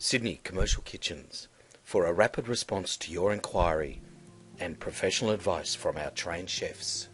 Sydney Commercial Kitchens, for a rapid response to your inquiry and professional advice from our trained chefs.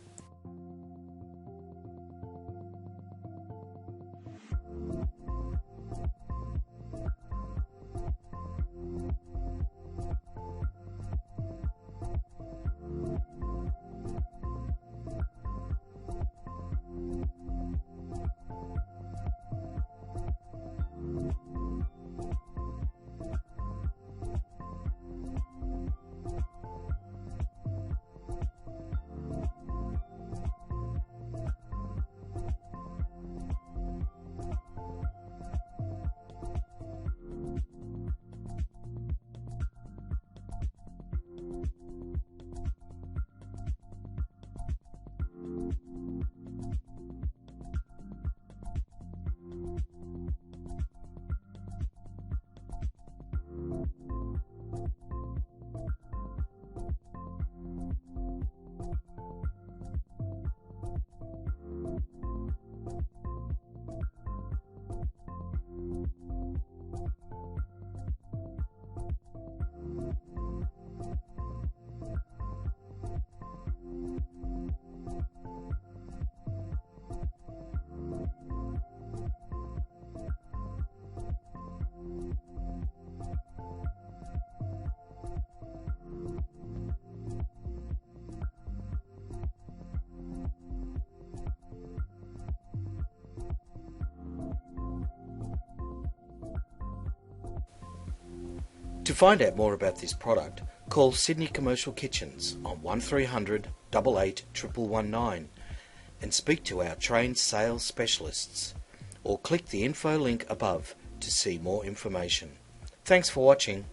To find out more about this product, call Sydney Commercial Kitchens on 1300 88 1119 and speak to our trained sales specialists, or click the info link above to see more information. Thanks for watching.